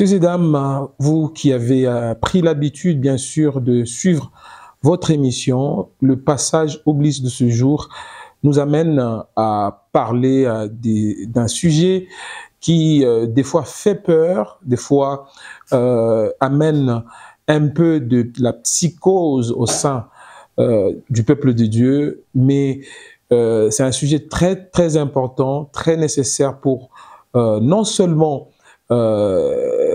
Messieurs et dames, vous qui avez pris l'habitude, bien sûr, de suivre votre émission, le passage oblige de ce jour nous amène à parler d'un sujet qui, des fois, fait peur, des fois, amène un peu de la psychose au sein du peuple de Dieu, mais c'est un sujet très, très important, très nécessaire pour non seulement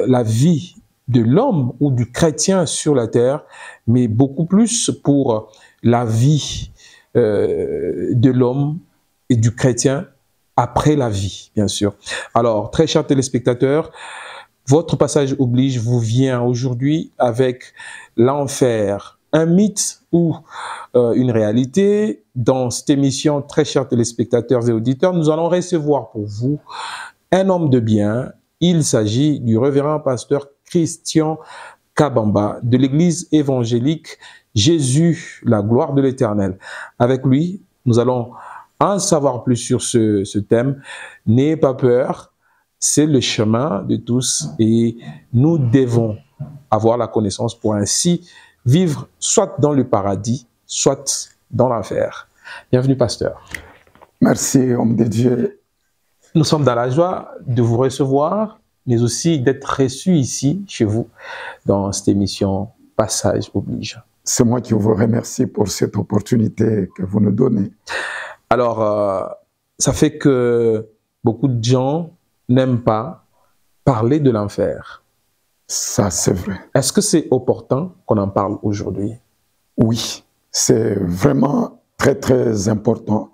la vie de l'homme ou du chrétien sur la terre, mais beaucoup plus pour la vie de l'homme et du chrétien après la vie, bien sûr. Alors, très chers téléspectateurs, votre passage oblige vous vient aujourd'hui avec l'enfer, un mythe ou une réalité. Dans cette émission, très chers téléspectateurs et auditeurs, nous allons recevoir pour vous un homme de bien. Il s'agit du révérend pasteur Christian Kabamba de l'église évangélique Jésus, la gloire de l'Éternel. Avec lui, nous allons en savoir plus sur ce thème. N'ayez pas peur, c'est le chemin de tous et nous devons avoir la connaissance pour ainsi vivre soit dans le paradis, soit dans l'enfer. Bienvenue, pasteur. Merci, homme de Dieu. Nous sommes dans la joie de vous recevoir, mais aussi d'être reçus ici, chez vous, dans cette émission Passage oblige. C'est moi qui vous remercie pour cette opportunité que vous nous donnez. Alors, ça fait que beaucoup de gens n'aiment pas parler de l'enfer. Ça, c'est vrai. Est-ce que c'est opportun qu'on en parle aujourd'hui? Oui, c'est vraiment très, très important.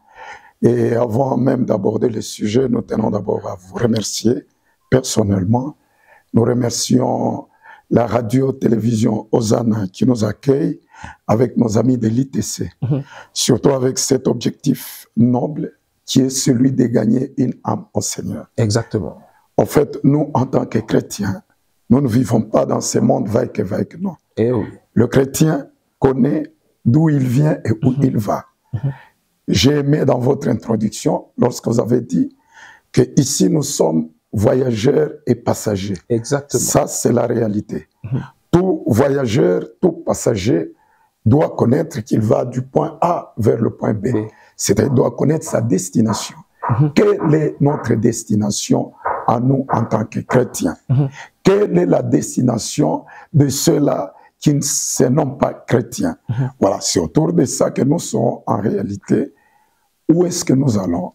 Et avant même d'aborder le sujet, nous tenons d'abord à vous remercier personnellement. Nous remercions la radio-télévision Hosanna qui nous accueille avec nos amis de l'ITC, surtout avec cet objectif noble qui est celui de gagner une âme au Seigneur. Exactement. En fait, nous, en tant que chrétiens, nous ne vivons pas dans ce monde va-et-que, non. Eh oui. Le chrétien connaît d'où il vient et où il va. J'ai aimé dans votre introduction, lorsque vous avez dit que ici nous sommes voyageurs et passagers. Exactement. Ça, c'est la réalité. Tout voyageur, tout passager doit connaître qu'il va du point A vers le point B. C'est-à-dire doit connaître sa destination. Quelle est notre destination à nous en tant que chrétiens? Quelle est la destination de ceux-là qui ne se nomment pas chrétiens? Voilà, c'est autour de ça que nous sommes en réalité. Où est-ce que nous allons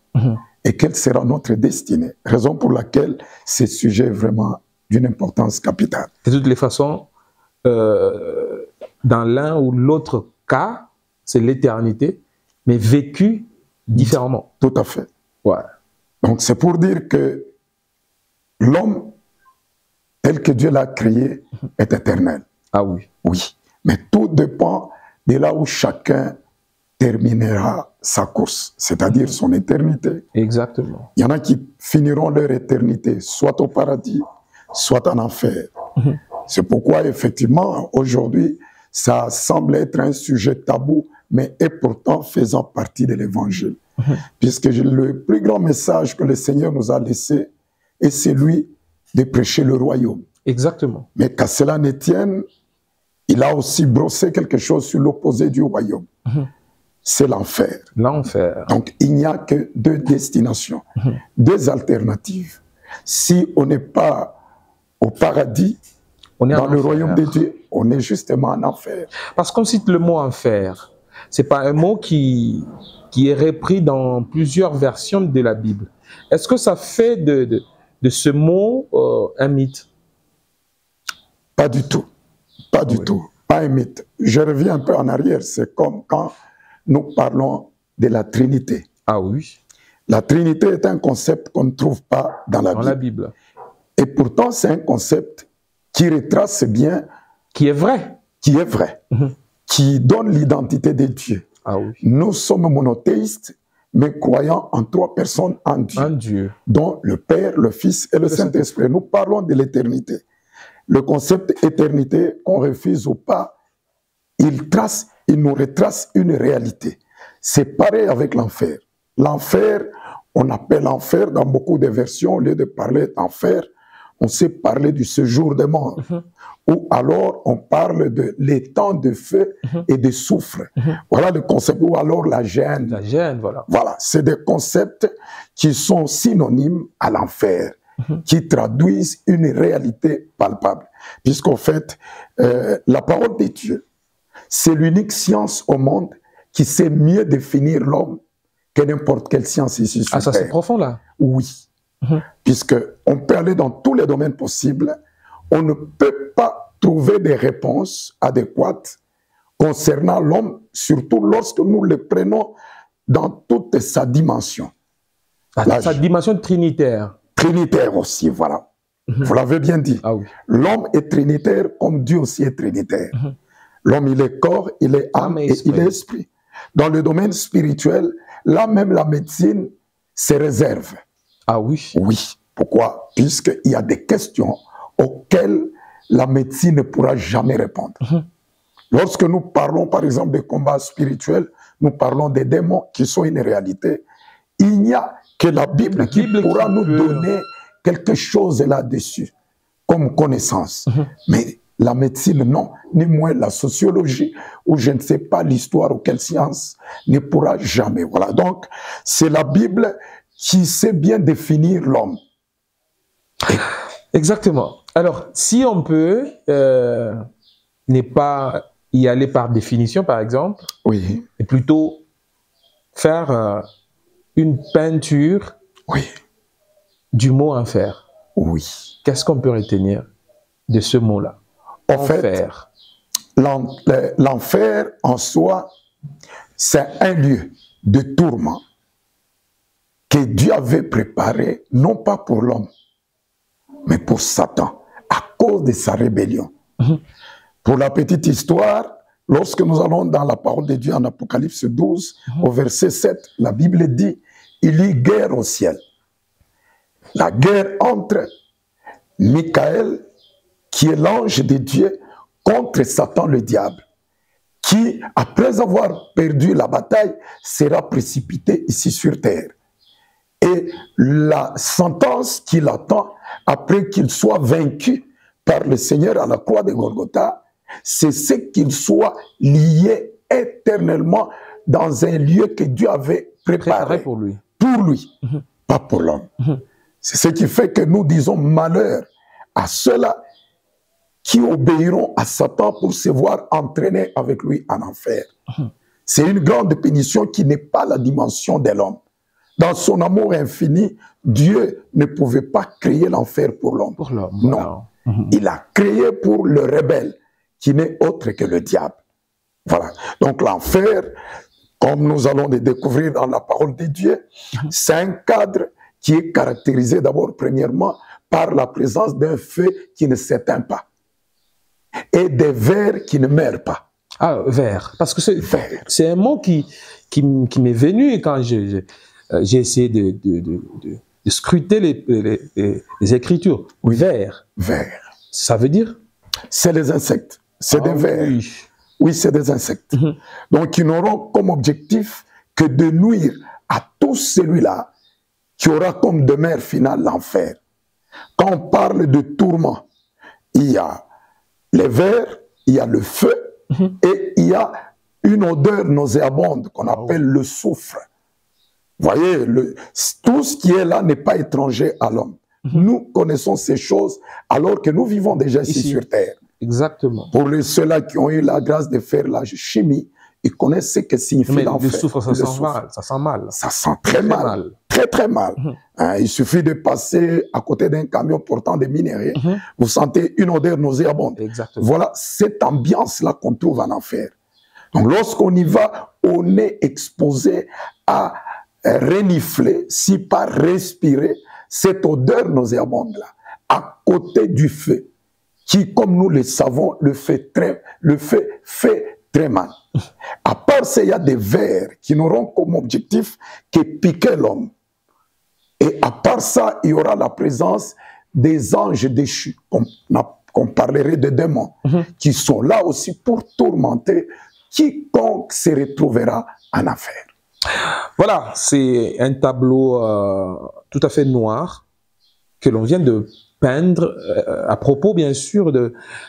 et quelle sera notre destinée? Raison pour laquelle ce sujet est vraiment d'une importance capitale. De toutes les façons, dans l'un ou l'autre cas, c'est l'éternité, mais vécue différemment. Tout à fait. Ouais. Donc c'est pour dire que l'homme, tel que Dieu l'a créé, est éternel. Ah oui. Oui. Mais tout dépend de là où chacun terminera sa course, c'est-à-dire son éternité. Exactement. Il y en a qui finiront leur éternité, soit au paradis, soit en enfer. C'est pourquoi, effectivement, aujourd'hui, ça semble être un sujet tabou, mais est pourtant faisant partie de l'évangile. Puisque le plus grand message que le Seigneur nous a laissé est celui de prêcher le royaume. Exactement. Mais qu'à cela ne tienne, il a aussi brossé quelque chose sur l'opposé du royaume. C'est l'enfer. L'enfer. Donc, il n'y a que deux destinations, deux alternatives. Si on n'est pas au paradis, on est dans le royaume de Dieu, on est justement en enfer. Parce qu'on cite le mot enfer. Ce n'est pas un mot qui est repris dans plusieurs versions de la Bible. Est-ce que ça fait de ce mot un mythe? Pas du tout. Pas du tout. Pas un mythe. Je reviens un peu en arrière. C'est comme quand nous parlons de la Trinité. Ah oui. La Trinité est un concept qu'on ne trouve pas dans la Bible. Et pourtant, c'est un concept qui retrace bien... Qui est vrai. Qui est vrai. Qui donne l'identité de Dieu. Ah oui. Nous sommes monothéistes, mais croyant en trois personnes en Dieu. En Dieu. Dont le Père, le Fils et le Saint-Esprit. Nous parlons de l'éternité. Le concept éternité, qu'on refuse ou pas, il nous retrace une réalité. C'est pareil avec l'enfer. L'enfer, on appelle enfer dans beaucoup de versions, au lieu de parler d'enfer, on sait parler du séjour des morts. Ou alors on parle de l'étang de feu et de soufre. Voilà le concept. Ou alors la gêne. La gêne, voilà. Voilà, c'est des concepts qui sont synonymes à l'enfer, qui traduisent une réalité palpable. Puisqu'en fait, la parole de Dieu, c'est l'unique science au monde qui sait mieux définir l'homme que n'importe quelle science ici sur Ah, ça Terre. c'est profond là. Oui, puisque on peut aller dans tous les domaines possibles, on ne peut pas trouver des réponses adéquates concernant l'homme, surtout lorsque nous le prenons dans toute sa dimension. Sa dimension trinitaire. Trinitaire aussi, voilà. Vous l'avez bien dit. Ah oui. L'homme est trinitaire comme Dieu aussi est trinitaire. L'homme, il est corps, il est âme et il est esprit. Dans le domaine spirituel, là même la médecine se réserve. Ah oui. Oui. Pourquoi? Puisqu'il y a des questions auxquelles la médecine ne pourra jamais répondre. Lorsque nous parlons, par exemple, des combats spirituels, nous parlons des démons qui sont une réalité. Il n'y a que la Bible qui pourra nous donner quelque chose là-dessus, comme connaissance. Mais la médecine, non, ni moins la sociologie, ou je ne sais pas l'histoire ou quelle science, ne pourra jamais. Voilà. Donc, c'est la Bible qui sait bien définir l'homme. Exactement. Alors, si on peut ne pas y aller par définition, par exemple, oui, et plutôt faire une peinture du mot enfer. Oui. Qu'est-ce qu'on peut retenir de ce mot-là? En fait, l'enfer en soi, c'est un lieu de tourment que Dieu avait préparé, non pas pour l'homme, mais pour Satan, à cause de sa rébellion. Pour la petite histoire, lorsque nous allons dans la parole de Dieu en Apocalypse 12, au verset 7, la Bible dit, il y a guerre au ciel. La guerre entre Michael, qui est l'ange de Dieu, contre Satan le diable, qui, après avoir perdu la bataille, sera précipité ici sur terre. Et la sentence qui l'attend, après qu'il soit vaincu par le Seigneur à la croix de Golgotha, c'est ce qu'il soit lié éternellement dans un lieu que Dieu avait préparé pour lui. Pour lui, pas pour l'homme. C'est ce qui fait que nous disons malheur à ceux-là qui obéiront à Satan pour se voir entraîner avec lui en enfer. C'est une grande punition qui n'est pas la dimension de l'homme. Dans son amour infini, Dieu ne pouvait pas créer l'enfer pour l'homme. Pour l'homme. Non. Il a créé pour le rebelle, qui n'est autre que le diable. Voilà. Donc l'enfer, comme nous allons le découvrir dans la parole de Dieu, c'est un cadre qui est caractérisé d'abord, premièrement, par la présence d'un feu qui ne s'éteint pas et des vers qui ne meurent pas. Ah, vers. Parce que c'est un mot qui m'est venu quand j'ai essayé de scruter les écritures. Oui. Vers. Vers. Ça veut dire? C'est les insectes. C'est des vers. Oui, oui c'est des insectes. Donc, ils n'auront comme objectif que de nuire à tout celui-là qui aura comme demeure finale l'enfer. Quand on parle de tourment, il y a les vers, il y a le feu, et il y a une odeur nauséabonde qu'on appelle le soufre. Vous voyez, tout ce qui est là n'est pas étranger à l'homme. Nous connaissons ces choses alors que nous vivons déjà ici sur Terre. Exactement. Pour ceux-là qui ont eu la grâce de faire la chimie, ils connaissent ce que signifie l'enfer. Le soufre, ça sent mal. Ça sent mal. Ça sent très mal. Très, très mal. Il suffit de passer à côté d'un camion portant des minerais. Vous sentez une odeur nauséabonde. Exactement. Voilà cette ambiance-là qu'on trouve en enfer. Donc, lorsqu'on y va, on est exposé à renifler, si pas respirer, cette odeur nauséabonde-là, à côté du feu, qui, comme nous le savons, le fait très mal. À part ça, il y a des vers qui n'auront comme objectif que piquer l'homme. Et à part ça, il y aura la présence des anges déchus, qu'on parlerait de démons, qui sont là aussi pour tourmenter quiconque se retrouvera en enfer. Voilà, c'est un tableau tout à fait noir que l'on vient de peindre, à propos bien sûr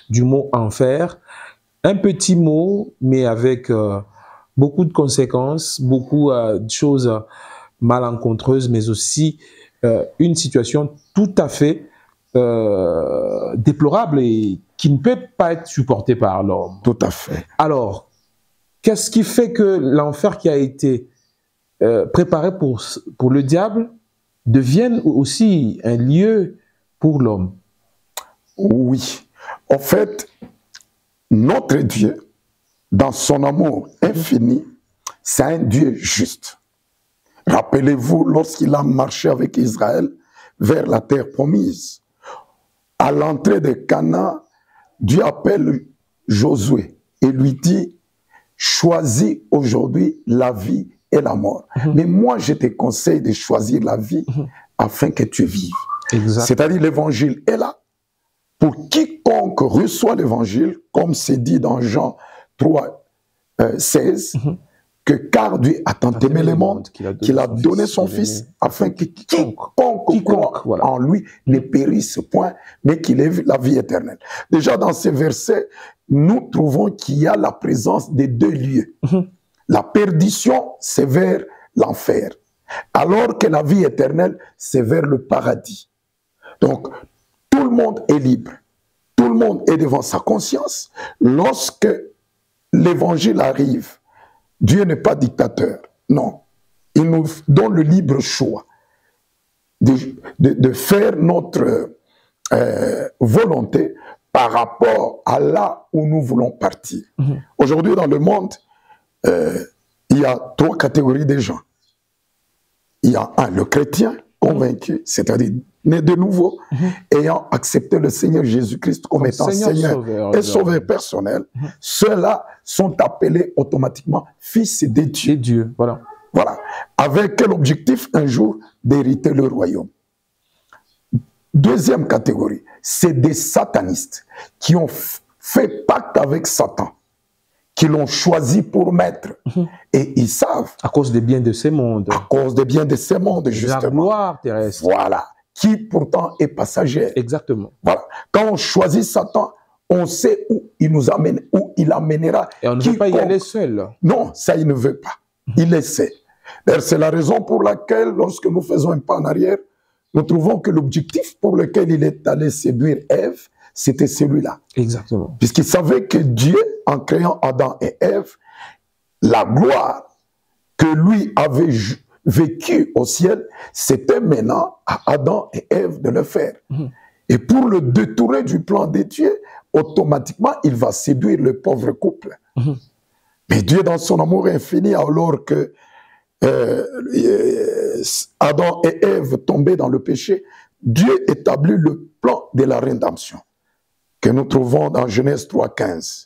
du mot enfer, un petit mot, mais avec beaucoup de conséquences, beaucoup de choses malencontreuses, mais aussi une situation tout à fait déplorable et qui ne peut pas être supportée par l'homme. Tout à fait. Alors, qu'est-ce qui fait que l'enfer qui a été préparé pour le diable devienne aussi un lieu pour l'homme? Oui. En fait, notre Dieu, dans son amour infini, c'est un Dieu juste. Rappelez-vous, lorsqu'il a marché avec Israël vers la terre promise, à l'entrée de Canaan, Dieu appelle Josué et lui dit, choisis aujourd'hui la vie et la mort. Mais moi, je te conseille de choisir la vie afin que tu vives. C'est-à-dire l'évangile est là. Pour quiconque reçoit l'évangile, comme c'est dit dans Jean 3, 16, que car Dieu a tant aimé le monde qu'il a donné son Fils afin que quiconque croit en lui ne périsse point, mais qu'il ait la vie éternelle. Déjà dans ces versets, nous trouvons qu'il y a la présence des deux lieux. La perdition, c'est vers l'enfer, alors que la vie éternelle, c'est vers le paradis. Donc, tout le monde est libre. Tout le monde est devant sa conscience. Lorsque l'évangile arrive, Dieu n'est pas dictateur. Non. Il nous donne le libre choix de faire notre volonté par rapport à là où nous voulons partir. Aujourd'hui, dans le monde, il y a trois catégories de gens. Il y a le chrétien convaincu, c'est-à-dire né de nouveau, ayant accepté le Seigneur Jésus-Christ comme étant Seigneur et Sauveur personnel. Ceux-là sont appelés automatiquement fils de Dieu. Et Dieu, voilà. Voilà. Avec quel objectif? Un jour, d'hériter le royaume. Deuxième catégorie, c'est des satanistes qui ont fait pacte avec Satan, qui l'ont choisi pour maître. Et ils savent... À cause des biens de ce monde. À cause des biens de ce monde, justement. La gloire terrestre. Voilà. Qui pourtant est passagère. Exactement. Voilà. Quand on choisit Satan, on sait où il nous amène, où il amènera. Et on ne veut pas y aller seul. Non, ça il ne veut pas. Il le sait. C'est la raison pour laquelle, lorsque nous faisons un pas en arrière, nous trouvons que l'objectif pour lequel il est allé séduire Ève, c'était celui-là. Exactement. Puisqu'il savait que Dieu, en créant Adam et Ève, la gloire que lui avait vécu au ciel, c'était maintenant à Adam et Ève de le faire. Et pour le détourner du plan de Dieu, automatiquement, il va séduire le pauvre couple. Mais Dieu, dans son amour infini, alors que Adam et Ève tombaient dans le péché, Dieu établit le plan de la rédemption que nous trouvons dans Genèse 3,15.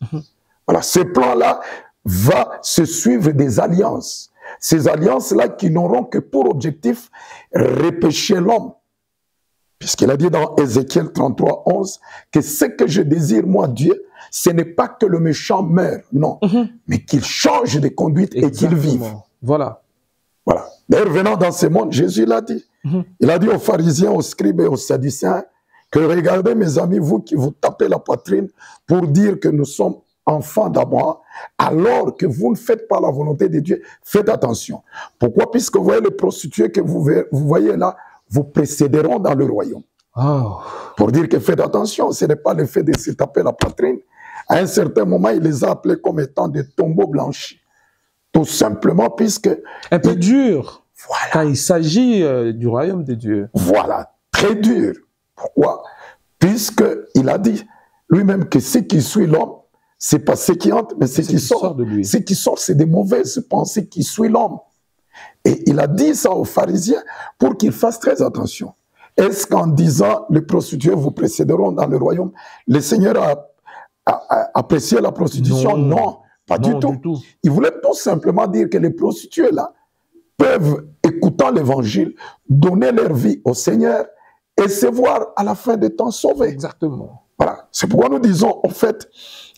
Voilà, ce plan-là va se suivre des alliances. Ces alliances-là qui n'auront que pour objectif repêcher l'homme. Puisqu'il a dit dans Ézéchiel 33, 11, que ce que je désire, moi, Dieu, ce n'est pas que le méchant meure, non, mais qu'il change de conduite et qu'il vive. Voilà. Voilà. D'ailleurs, venant dans ce monde, Jésus l'a dit. Il a dit aux pharisiens, aux scribes et aux sadducéens, que regardez mes amis, vous qui vous tapez la poitrine pour dire que nous sommes enfants d'Abraham, alors que vous ne faites pas la volonté de Dieu, faites attention. Pourquoi? Puisque vous voyez les prostituées que vous voyez là, vous précéderont dans le royaume. Pour dire que faites attention, ce n'est pas le fait de se taper la poitrine. À un certain moment, il les a appelés comme étant des tombeaux blanchis. Tout simplement puisque... Un peu dur. Voilà. Quand il s'agit du royaume de Dieu. Voilà, très dur. Pourquoi? Puisqu'il a dit lui-même que ce qui suit l'homme, c'est pas ce qui entre, mais ce qui sort de lui. Ce qui sort, c'est des mauvaises pensées qui suivent l'homme. Et il a dit ça aux pharisiens pour qu'ils fassent très attention. Est-ce qu'en disant les prostituées vous précéderont dans le royaume, le Seigneur a apprécié la prostitution? Non, pas du tout. Il voulait tout simplement dire que les prostituées là peuvent, écoutant l'évangile, donner leur vie au Seigneur et se voir à la fin des temps sauvés. Exactement. Voilà. C'est pourquoi nous disons en fait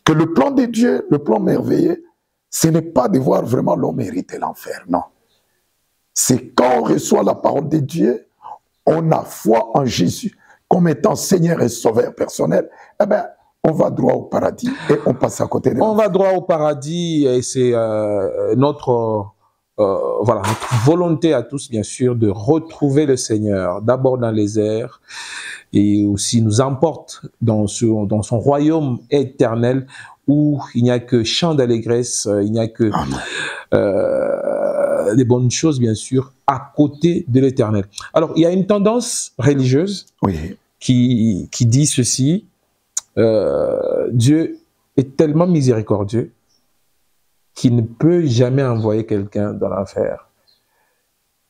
que le plan de Dieu, le plan merveilleux, ce n'est pas de voir vraiment l'homme hériter l'enfer, non. C'est quand on reçoit la parole de Dieu, on a foi en Jésus, comme étant Seigneur et Sauveur personnel, eh bien, on va droit au paradis et on passe à côté de On va droit au paradis et c'est notre volonté à tous, bien sûr, de retrouver le Seigneur, d'abord dans les airs, et aussi nous emporte dans son royaume éternel où il n'y a que chant d'allégresse, il n'y a que des bonnes choses, bien sûr, à côté de l'éternel. Alors, il y a une tendance religieuse qui dit ceci, Dieu est tellement miséricordieux qu'il ne peut jamais envoyer quelqu'un dans l'enfer.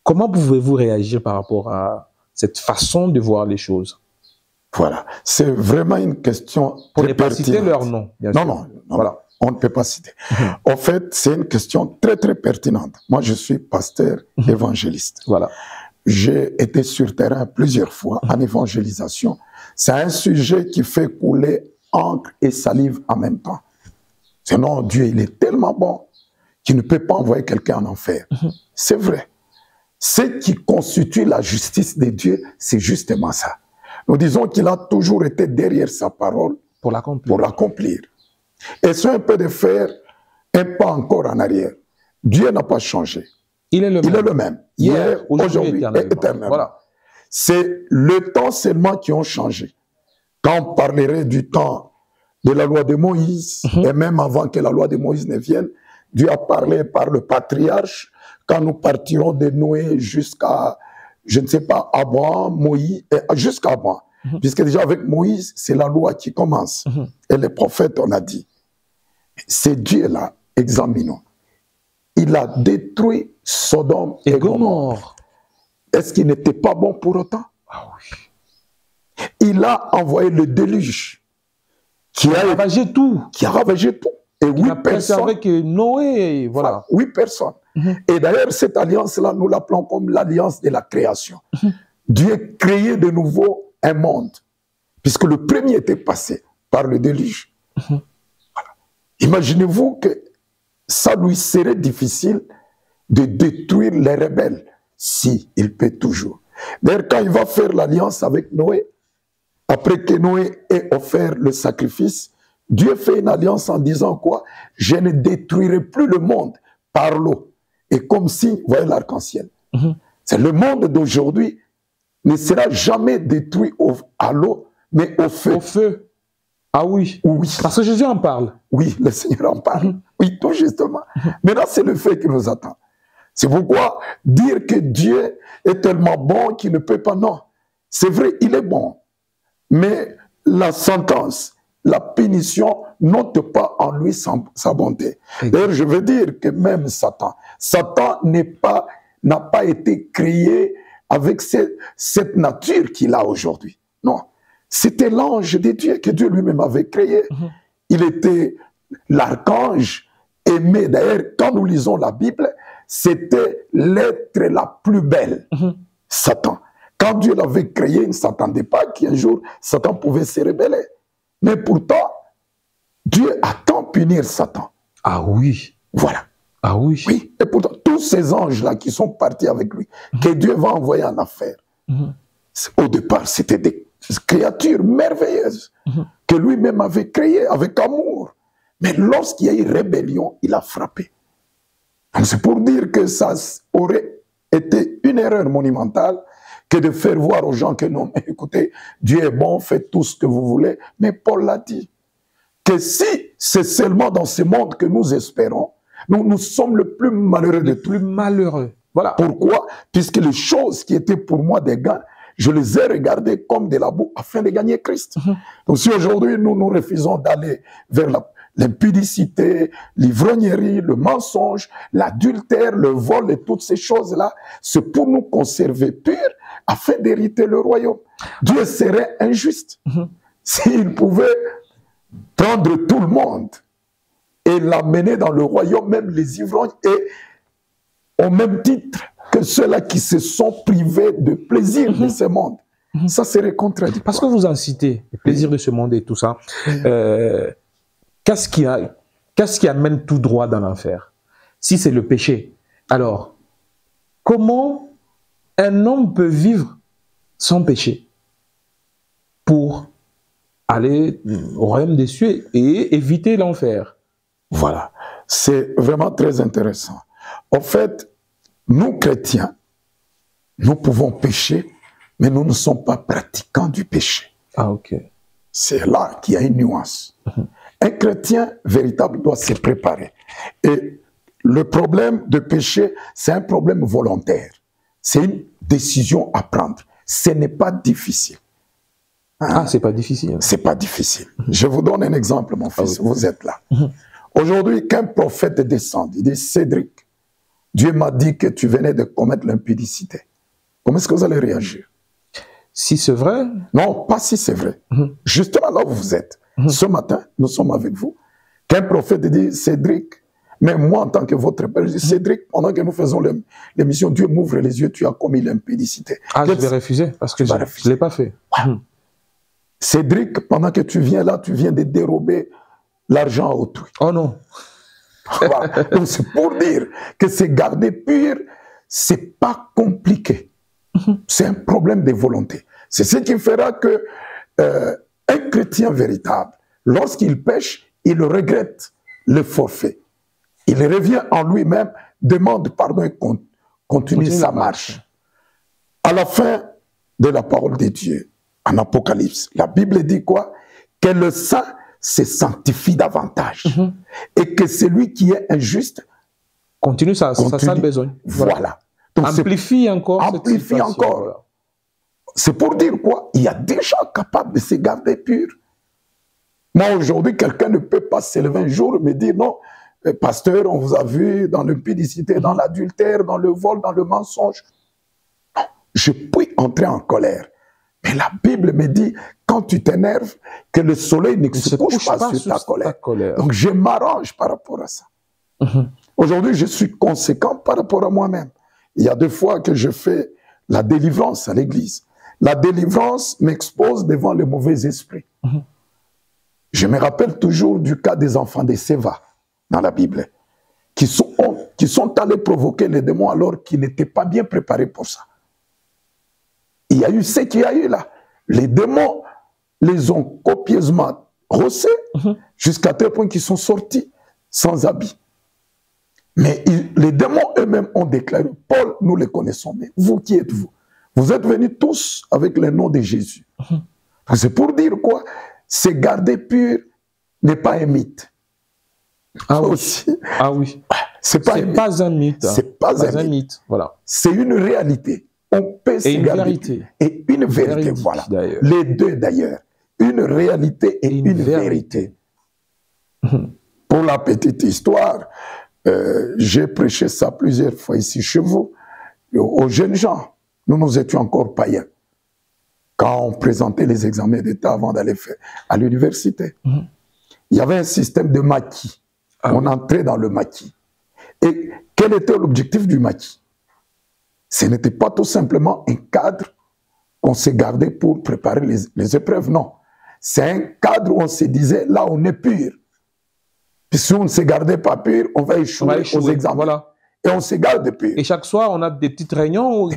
Comment pouvez-vous réagir par rapport à cette façon de voir les choses? Voilà, c'est vraiment une question pour ne pas citer leur nom, bien sûr. Non, voilà. On ne peut pas citer. En fait, c'est une question très, très pertinente. Moi, je suis pasteur évangéliste. Voilà. J'ai été sur terrain plusieurs fois en évangélisation. C'est un sujet qui fait couler encre et salive en même temps. Sinon, Dieu, il est tellement bon qu'il ne peut pas envoyer quelqu'un en enfer. C'est vrai. Ce qui constitue la justice de Dieu, c'est justement ça. Nous disons qu'il a toujours été derrière sa parole pour l'accomplir. Et c'est un peu de faire un pas encore en arrière. Dieu n'a pas changé. Il est le même. Hier, aujourd'hui et éternellement. Voilà. C'est le temps seulement qui ont changé. Quand on parlerait du temps de la loi de Moïse, et même avant que la loi de Moïse ne vienne, Dieu a parlé par le patriarche. Quand nous partirons de Noé jusqu'à, je ne sais pas, Abraham, Moïse, jusqu'à Abraham. Puisque déjà avec Moïse, c'est la loi qui commence. Et les prophètes, on a dit, c'est Dieu-là, examinons. Il a détruit Sodome et Gomorrhe. Est-ce qu'il n'était pas bon pour autant? Il a envoyé le déluge qui a ravagé tout. Et 8 personnes. Avec Noé, voilà. 8 personnes. Et d'ailleurs, cette alliance-là, nous l'appelons comme l'alliance de la création. Dieu créait de nouveau un monde, puisque le premier était passé par le déluge. Voilà. Imaginez-vous que ça lui serait difficile de détruire les rebelles, si il peut toujours. D'ailleurs, quand il va faire l'alliance avec Noé, après que Noé ait offert le sacrifice, Dieu fait une alliance en disant quoi? Je ne détruirai plus le monde par l'eau. Et comme si, vous voyez l'arc-en-ciel. C'est le monde d'aujourd'hui ne sera jamais détruit à l'eau, mais au feu. Au feu. Ah oui. Oui. Parce que Jésus en parle. Oui, le Seigneur en parle. Oui, tout justement. Maintenant, c'est le fait qui nous attend. C'est pourquoi dire que Dieu est tellement bon qu'il ne peut pas, non. C'est vrai, il est bon. Mais la sentence, la punition n'ôte pas en lui sa bonté. D'ailleurs, je veux dire que même Satan n'a pas été créé avec cette nature qu'il a aujourd'hui. Non. C'était l'ange de Dieu que Dieu lui-même avait créé. Il était l'archange aimé. D'ailleurs, quand nous lisons la Bible, c'était l'être la plus belle, Satan. Quand Dieu l'avait créé, il ne s'attendait pas qu'un jour, Satan pouvait se rebeller. Mais pourtant, Dieu a tant punir Satan. Ah oui. Voilà. Ah oui. Oui. Et pourtant, tous ces anges-là qui sont partis avec lui, que Dieu va envoyer en affaire, au départ, c'était des créatures merveilleuses que lui-même avait créées avec amour. Mais lorsqu'il y a eu rébellion, il a frappé. C'est pour dire que ça aurait été une erreur monumentale que de faire voir aux gens que non, mais écoutez, Dieu est bon, faites tout ce que vous voulez. Mais Paul l'a dit, que si c'est seulement dans ce monde que nous espérons, nous sommes le plus malheureux de tous. Le plus malheureux. Voilà. Pourquoi? Puisque les choses qui étaient pour moi des gains, je les ai regardées comme de la boue afin de gagner Christ. Donc si aujourd'hui nous refusons d'aller vers l'impudicité, l'ivrognerie, le mensonge, l'adultère, le vol et toutes ces choses-là, c'est pour nous conserver purs afin d'hériter le royaume. Dieu serait injuste s'il pouvait prendre tout le monde et l'amener dans le royaume, même les ivrognes, et au même titre que ceux-là qui se sont privés de plaisir de ce monde. Ça serait contradictoire. Parce que vous en citez, le plaisir de ce monde et tout ça. Qu'est-ce qui amène tout droit dans l'enfer? Si c'est le péché, alors, comment un homme peut vivre sans péché? aller au royaume des cieux et éviter l'enfer. Voilà. C'est vraiment très intéressant. En fait, nous chrétiens, nous pouvons pécher, mais nous ne sommes pas pratiquants du péché. Ah, ok. C'est là qu'il y a une nuance. Un chrétien véritable doit se préparer. Et le problème de péché, c'est un problème volontaire. C'est une décision à prendre. Ce n'est pas difficile. Ah, c'est pas difficile. C'est pas difficile. Je vous donne un exemple, mon fils. Vous êtes là. Aujourd'hui, qu'un prophète descende, il dit, Cédric, Dieu m'a dit que tu venais de commettre l'impudicité. Comment est-ce que vous allez réagir? Si c'est vrai? Non, pas si c'est vrai. Justement là où vous êtes. Ce matin, nous sommes avec vous. Qu'un prophète dit, Cédric, mais moi en tant que votre père, je dis, Cédric, pendant que nous faisons l'émission, Dieu m'ouvre les yeux, tu as commis l'impudicité. Ah, je vais refuser parce que je ne l'ai pas fait. Cédric, pendant que tu viens là, tu viens de dérober l'argent à autrui. Oh non. Voilà. Donc c'est pour dire que c'est garder pur, c'est pas compliqué. C'est un problème de volonté. C'est ce qui fera que un chrétien véritable, lorsqu'il pêche, il regrette le forfait. Il revient en lui-même, demande pardon et continue sa marche. À la fin de la parole de Dieu, en Apocalypse, la Bible dit quoi? Que le saint se sanctifie davantage. Et que celui qui est injuste continue sa sale besogne. Voilà. Donc amplifie encore. Amplifie encore. Voilà. C'est pour dire quoi? Il y a des gens capables de se garder purs. Moi, aujourd'hui, quelqu'un ne peut pas se lever un jour et me dire non, pasteur, on vous a vu dans l'impudicité, dans l'adultère, dans le vol, dans le mensonge. Non, je puis entrer en colère. Mais la Bible me dit, quand tu t'énerves, que le soleil ne se couche pas sur ta colère. Donc je m'arrange par rapport à ça. Aujourd'hui, je suis conséquent par rapport à moi-même. Il y a des fois que je fais la délivrance à l'église. La délivrance m'expose devant les mauvais esprits. Je me rappelle toujours du cas des enfants de Séva dans la Bible, qui sont allés provoquer les démons alors qu'ils n'étaient pas bien préparés pour ça. Il y a eu ce qu'il y a eu là. Les démons les ont copieusement rossés jusqu'à tel point qu'ils sont sortis sans habit. Mais les démons eux-mêmes ont déclaré, Paul, nous les connaissons, mais vous qui êtes-vous? Vous êtes venus tous avec le nom de Jésus. C'est pour dire quoi? Se garder pur n'est pas un mythe. Ah oui. Ah oui. C'est pas un mythe. C'est pas un mythe. Voilà. C'est une réalité. On peut se garder. Vérité. Et une vérité, voilà. Les deux d'ailleurs. Une réalité et une vérité. Pour la petite histoire, j'ai prêché ça plusieurs fois ici chez vous, aux jeunes gens. Nous étions encore païens. Quand on présentait les examens d'État avant d'aller faire à l'université, il y avait un système de maquis. On entrait dans le maquis. Et quel était l'objectif du maquis? Ce n'était pas tout simplement un cadre qu'on s'est gardé pour préparer les épreuves, non. C'est un cadre où on se disait, là on est pur. Puis si on ne se gardait pas pur, on va échouer aux examens. Voilà. Et on se garde pur. Et chaque soir, on a des petites réunions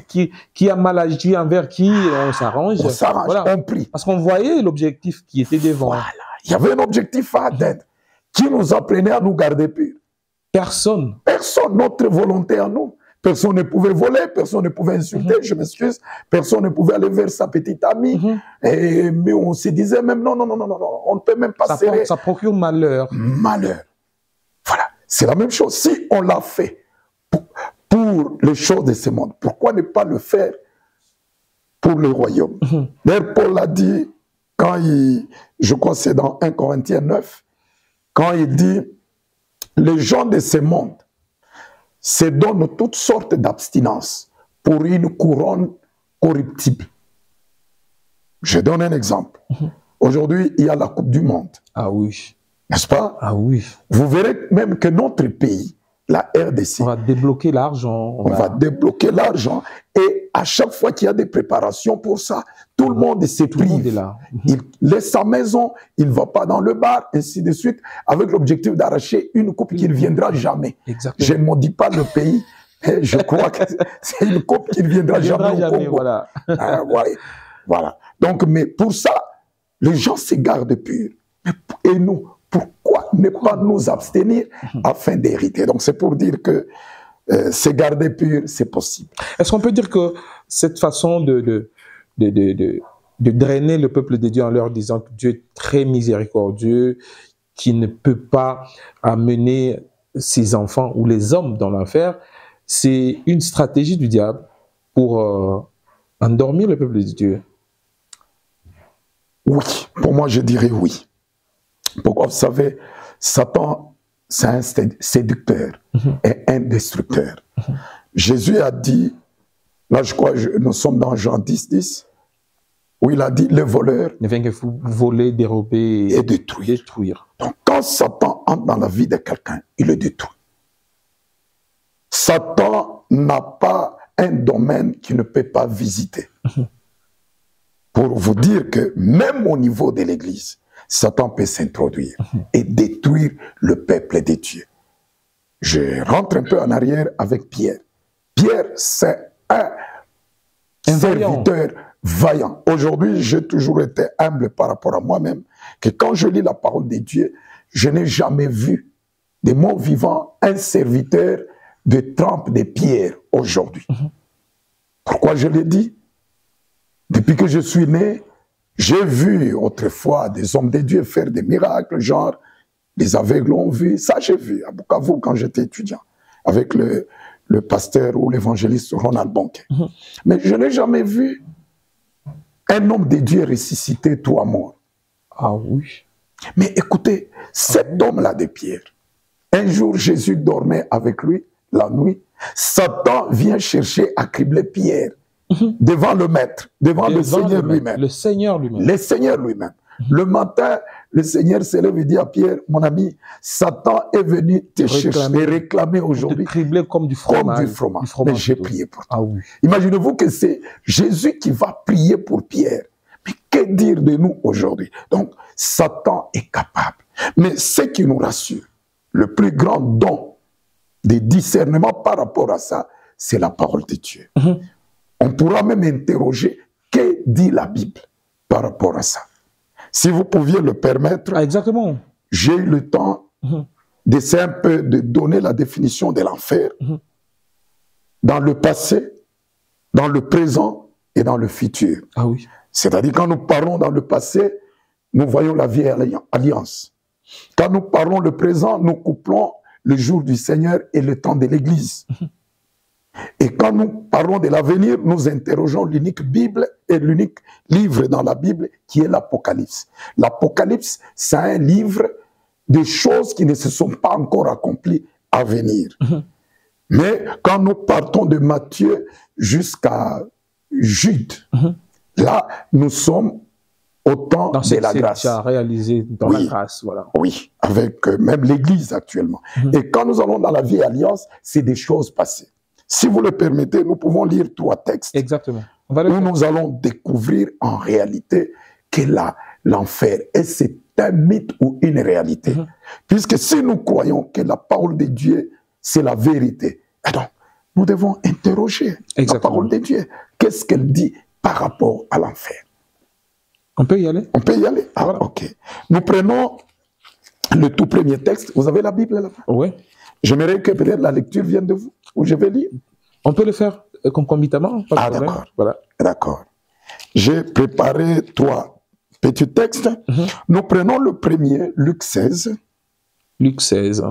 qui a mal agi envers qui, on s'arrange. On s'arrange, voilà. On prie. Parce qu'on voyait l'objectif qui était devant. Voilà. Il y avait un objectif à atteindre. Qui nous apprenait à nous garder purs? Personne. Personne, notre volonté à nous. Personne ne pouvait voler, personne ne pouvait insulter, je m'excuse. Personne ne pouvait aller vers sa petite amie. Mais on se disait même non, on ne peut même pas serrer. Ça procure malheur. Malheur. Voilà. C'est la même chose. Si on l'a fait pour les choses de ce monde, pourquoi ne pas le faire pour le royaume? D'ailleurs, Paul l'a dit, quand je crois que c'est dans 1 Corinthiens 9, quand il dit, les gens de ce monde se donnent toutes sortes d'abstinence pour une couronne corruptible. Je donne un exemple. Aujourd'hui, il y a la Coupe du Monde. Ah oui. N'est-ce pas? Ah oui. Vous verrez même que notre pays, la RDC... On va débloquer l'argent. On va débloquer l'argent. Et à chaque fois qu'il y a des préparations pour ça, tout le monde se prive. Il laisse sa maison, il ne va pas dans le bar, ainsi de suite, avec l'objectif d'arracher une coupe qui ne viendra jamais. Exactement. Je ne m'en dis pas le pays, mais je crois que c'est une coupe qui ne viendra jamais au Congo. Voilà. Ouais. Voilà. Donc, mais pour ça, les gens s'égarent de pur. Et nous, pourquoi ne pas nous abstenir afin d'hériter? Donc c'est pour dire que s'égarer pur, c'est possible. Est-ce qu'on peut dire que cette façon de drainer le peuple de Dieu en leur disant que Dieu est très miséricordieux, qui ne peut pas amener ses enfants ou les hommes dans l'enfer, c'est une stratégie du diable pour endormir le peuple de Dieu? Oui, pour moi je dirais oui. Pourquoi? Vous savez, Satan, c'est un séducteur et un destructeur. Jésus a dit, là je crois, nous sommes dans Jean 10, 10, où il a dit, le voleur ne vient que vous voler, dérober et détruire. Donc quand Satan entre dans la vie de quelqu'un, il le détruit. Satan n'a pas un domaine qu'il ne peut pas visiter. Pour vous dire que même au niveau de l'Église, Satan peut s'introduire et détruire le peuple de Dieu. Je rentre un peu en arrière avec Pierre. Pierre, c'est un serviteur vaillant. Aujourd'hui, j'ai toujours été humble par rapport à moi-même, que quand je lis la parole de Dieu, je n'ai jamais vu de mon vivant un serviteur de trempe de Pierre aujourd'hui. Pourquoi je l'ai dit? Depuis que je suis né, j'ai vu autrefois des hommes de Dieu faire des miracles, genre les aveugles l'ont vu. Ça, j'ai vu à Bukavu quand j'étais étudiant, avec le pasteur ou l'évangéliste Ronald Bonke. Mais je n'ai jamais vu un homme de Dieu ressuscité tout à mort. Ah oui. Mais écoutez, cet homme-là de Pierre, un jour Jésus dormait avec lui la nuit. Satan vient chercher à cribler Pierre devant le maître, devant le Seigneur lui-même. Le Seigneur lui-même. Le Seigneur lui-même. Le matin, le Seigneur se lève et dit à Pierre, mon ami, Satan est venu te chercher et réclamer aujourd'hui. Te cribler comme du fromage. Comme du fromage. Mais j'ai prié pour toi. Ah oui. Imaginez-vous que c'est Jésus qui va prier pour Pierre. Mais que dire de nous aujourd'hui? Donc, Satan est capable. Mais ce qui nous rassure, le plus grand don de discernement par rapport à ça, c'est la parole de Dieu. On pourra même interroger que dit la Bible par rapport à ça. Si vous pouviez le permettre, exactement. J'ai eu le temps d'essayer un peu de donner la définition de l'enfer dans le passé, dans le présent et dans le futur. Ah oui. C'est-à-dire quand nous parlons dans le passé, nous voyons la vieille alliance. Quand nous parlons le présent, nous couplons le jour du Seigneur et le temps de l'Église. Et quand nous parlons de l'avenir, nous interrogeons l'unique Bible et l'unique livre dans la Bible qui est l'Apocalypse. L'Apocalypse, c'est un livre de choses qui ne se sont pas encore accomplies à venir. Mais quand nous partons de Matthieu jusqu'à Jude, là, nous sommes au temps de la grâce. Déjà réalisé dans la grâce, voilà. Oui, avec même l'Église actuellement. Et quand nous allons dans la vieille alliance, c'est des choses passées. Si vous le permettez, nous pouvons lire 3 textes. Exactement. Où nous allons découvrir en réalité que l'enfer, c'est un mythe ou une réalité. Puisque si nous croyons que la parole de Dieu, c'est la vérité, donc nous devons interroger la parole de Dieu. Qu'est-ce qu'elle dit par rapport à l'enfer? On peut y aller? On peut y aller. Ah, voilà. Ok. Nous prenons le tout premier texte. Vous avez la Bible là-bas? Oui. J'aimerais que peut-être la lecture vienne de vous, ou je vais lire. On peut le faire concomitamment. Ah, d'accord. Voilà. D'accord. J'ai préparé 3 petits textes. Nous prenons le premier, Luc 16. Luc 16.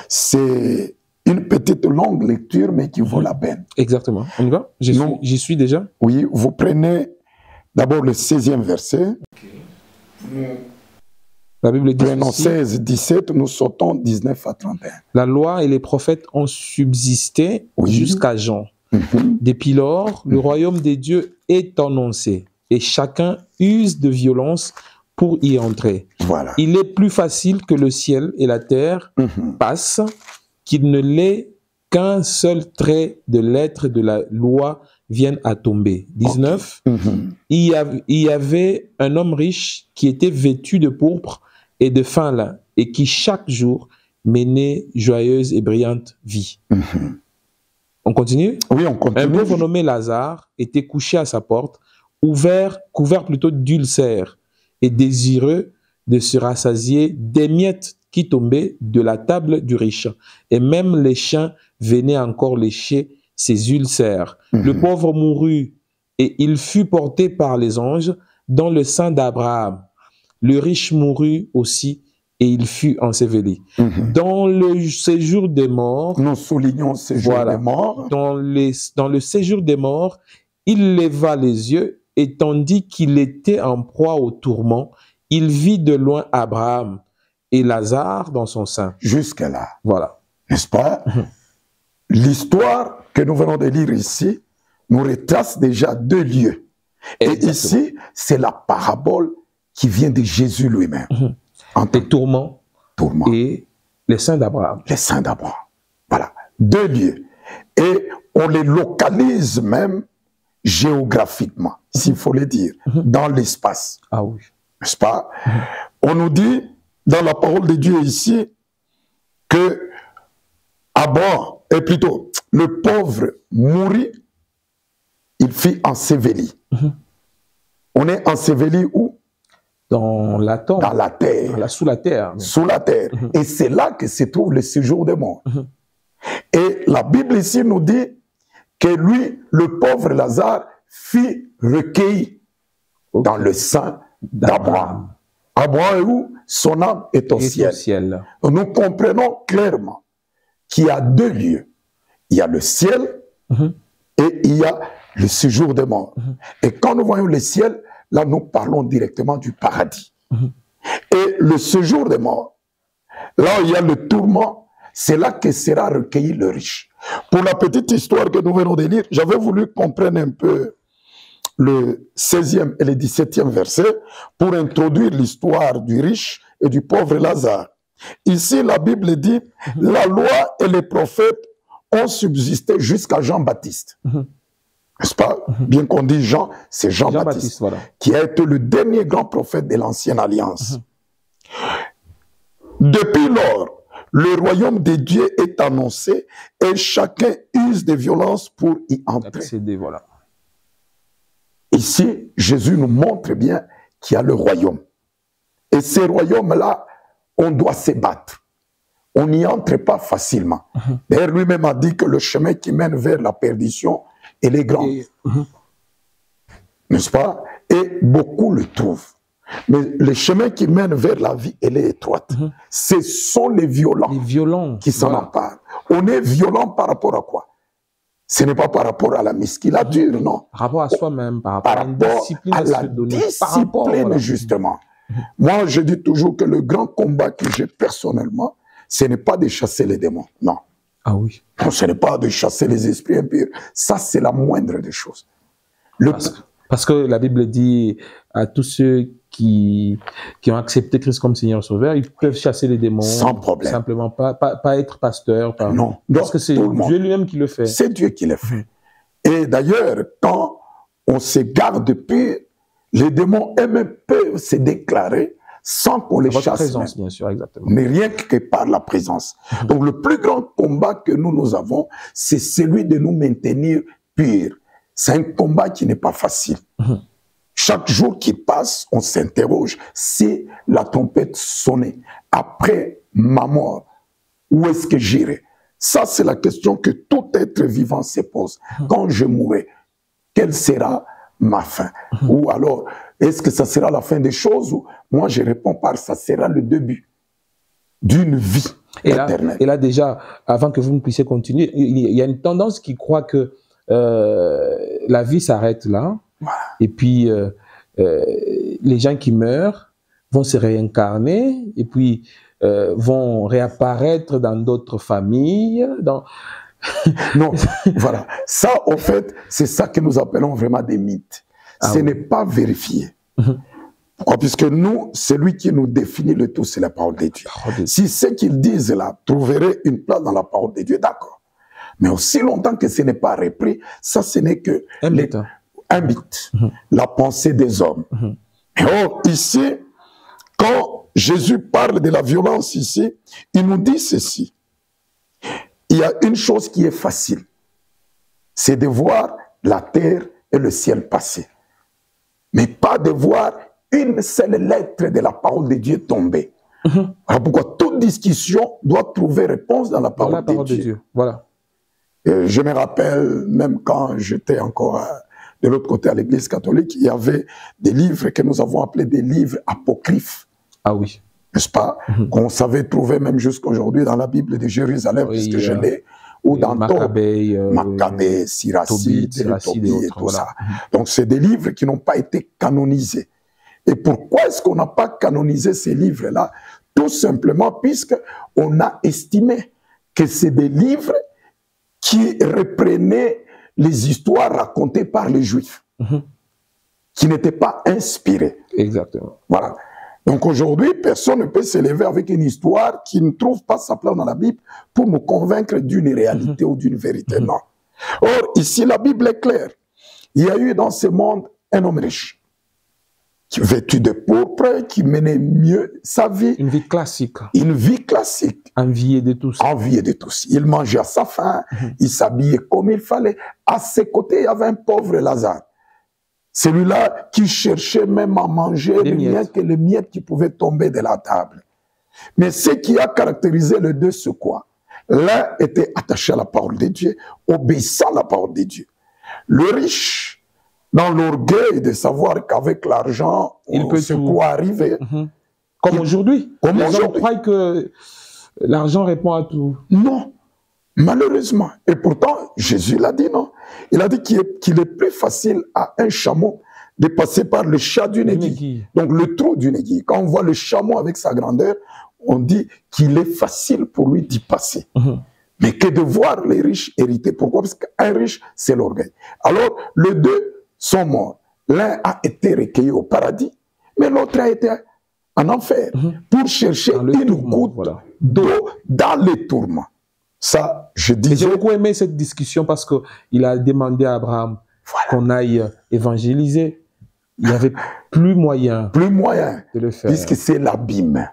C'est une petite longue lecture, mais qui vaut la peine. Exactement. On y va? J'y suis déjà. Oui, vous prenez d'abord le 16e verset. La Bible dit prenons 16, 17, nous sautons 19 à 31. La loi et les prophètes ont subsisté jusqu'à Jean. Depuis lors, le royaume des dieux est annoncé et chacun use de violence pour y entrer. Voilà. Il est plus facile que le ciel et la terre passent qu'il ne l'est qu'un seul trait de lettre de la loi vienne à tomber. 19. Il y avait un homme riche qui était vêtu de pourpre et de fin lin, et qui chaque jour menait joyeuse et brillante vie. On continue? Oui, on continue. Un pauvre nommé Lazare était couché à sa porte, couvert plutôt d'ulcères, et désireux de se rassasier des miettes qui tombaient de la table du riche. Et même les chiens venaient encore lécher ses ulcères. Le pauvre mourut et il fut porté par les anges dans le sein d'Abraham. Le riche mourut aussi et il fut enseveli. Dans le séjour des morts, nous soulignons séjour des morts. Dans le séjour des morts, il leva les yeux et tandis qu'il était en proie au tourment, il vit de loin Abraham et Lazare dans son sein. Jusque-là. Voilà. N'est-ce pas? L'histoire que nous venons de lire ici nous retrace déjà 2 lieux. Exactement. Et ici, c'est la parabole qui vient de Jésus lui-même. Les tourments et les seins d'Abraham. Les seins d'Abraham. Voilà. 2 lieux. Et on les localise même géographiquement, s'il faut le dire, dans l'espace. Ah oui. N'est-ce pas? On nous dit, dans la parole de Dieu ici, que Abraham, et plutôt, le pauvre mourut, il fut enseveli. On est enseveli où? Dans la tombe. Dans la terre. Sous la terre. Sous la terre. Et c'est là que se trouve le séjour des morts. Et la Bible ici nous dit que lui, le pauvre Lazare, fut recueilli dans le sein d'Abraham. Abraham est où? Son âme est au ciel. Nous comprenons clairement qu'il y a 2 lieux. Il y a le ciel et il y a le séjour des morts. Et quand nous voyons le ciel, là nous parlons directement du paradis. Et le séjour des morts, là où il y a le tourment, c'est là que sera recueilli le riche. Pour la petite histoire que nous venons de lire, j'avais voulu qu'on prenne un peu le 16e et le 17e verset pour introduire l'histoire du riche et du pauvre Lazare. Ici, la Bible dit, la loi et les prophètes ont subsisté jusqu'à Jean-Baptiste. N'est-ce pas? Bien qu'on dise Jean, c'est Jean-Baptiste, voilà, qui a été le dernier grand prophète de l'Ancienne Alliance. Depuis lors, le royaume de Dieu est annoncé et chacun use de violence pour y entrer. Accéder, voilà. Ici, Jésus nous montre bien qu'il y a le royaume. Et ce royaume-là, on doit se battre. On n'y entre pas facilement. D'ailleurs, lui-même a dit que le chemin qui mène vers la perdition, il est grand. N'est-ce pas? Et beaucoup le trouvent. Mais le chemin qui mène vers la vie, elle est étroite. Ce sont les violents qui s'en emparent. On est violent par rapport à quoi? Ce n'est pas par rapport à la musculature, non. Par rapport à soi-même, par rapport à la discipline, justement. Moi, je dis toujours que le grand combat que j'ai personnellement, ce n'est pas de chasser les démons, non. Ah oui. Non, ce n'est pas de chasser les esprits impurs. Ça, c'est la moindre des choses. Parce que la Bible dit à tous ceux qui ont accepté Christ comme Seigneur Sauveur, ils peuvent chasser les démons. Sans problème. Simplement pas être pasteur. Non. Parce que c'est Dieu lui-même qui le fait. C'est Dieu qui le fait. Et d'ailleurs, quand on se garde pur, les démons eux-mêmes peuvent se déclarer sans qu'on les chasse. Présence, bien sûr, exactement. Mais rien que par la présence. Donc le plus grand combat que nous avons, c'est celui de nous maintenir purs. C'est un combat qui n'est pas facile. Chaque jour qui passe, on s'interroge si la trompette sonnait après ma mort, où est-ce que j'irai? Ça, c'est la question que tout être vivant se pose. Quand je mourrai, quelle sera ma fin? Ou alors, est-ce que ça sera la fin des choses? Ou moi, je réponds par ça sera le début d'une vie éternelle. Et là, déjà, avant que vous ne puissiez continuer, il y a une tendance qui croit que la vie s'arrête là. Voilà. Et puis, les gens qui meurent vont se réincarner et puis vont réapparaître dans d'autres familles. Non, voilà. Ça, en fait, c'est ça que nous appelons vraiment des mythes. Ce n'est pas vérifié. Pourquoi? Puisque nous, celui qui nous définit le tout, c'est la parole de Dieu. Si ce qu'ils disent là trouverait une place dans la parole de Dieu, d'accord. Mais aussi longtemps que ce n'est pas repris, ça, ce n'est que un mythe. La pensée des hommes. Et or, ici, quand Jésus parle de la violence ici, il nous dit ceci. Il y a une chose qui est facile, c'est de voir la terre et le ciel passer. Mais pas de voir une seule lettre de la parole de Dieu tombée. Alors pourquoi toute discussion doit trouver réponse dans la parole, de Dieu. Voilà. Et je me rappelle, même quand j'étais encore de l'autre côté à l'église catholique, il y avait des livres que nous avons appelés des livres apocryphes. Ah oui. N'est-ce pas? Qu'on savait trouver même jusqu'aujourd'hui dans la Bible de Jérusalem, oui, puisque je l'ai, ou dans Maccabée, Siracide, Tobie et tout ça. Donc c'est des livres qui n'ont pas été canonisés. Et pourquoi est-ce qu'on n'a pas canonisé ces livres-là? Tout simplement puisqu'on a estimé que c'est des livres qui reprenaient les histoires racontées par les Juifs, qui n'étaient pas inspirées. Exactement. Voilà. Donc aujourd'hui, personne ne peut s'élever avec une histoire qui ne trouve pas sa place dans la Bible pour nous convaincre d'une réalité ou d'une vérité. Non. Or, ici, la Bible est claire. Il y a eu dans ce monde un homme riche, vêtu de pourpre, qui menait mieux sa vie. Une vie classique. Une vie classique. Envié de tous. Envié de tous. Il mangeait à sa faim, il s'habillait comme il fallait. À ses côtés, il y avait un pauvre Lazare. Celui-là qui cherchait même à manger les miettes qui pouvaient tomber de la table. Mais ce qui a caractérisé les deux, c'est quoi? L'un était attaché à la parole de Dieu, obéissant à la parole de Dieu. Le riche, dans l'orgueil de savoir qu'avec l'argent, il peut arriver. Comme aujourd'hui. Comme les gens croient que l'argent répond à tout. Non, malheureusement. Et pourtant, Jésus l'a dit, non? Il a dit qu'il est plus facile à un chameau de passer par le chat d'une aiguille. Donc le trou d'une aiguille. Quand on voit le chameau avec sa grandeur, on dit qu'il est facile pour lui d'y passer. Mais que de voir les riches hériter. Pourquoi? Parce qu'un riche, c'est l'orgueil. Alors, les deux sont morts. L'un a été recueilli au paradis, mais l'autre a été en enfer pour chercher une goutte d'eau dans les tourments. Ça, je disais... J'ai beaucoup aimé cette discussion parce qu'il a demandé à Abraham qu'on aille évangéliser. Il n'y avait plus moyen de le faire. Puisque c'est l'abîme.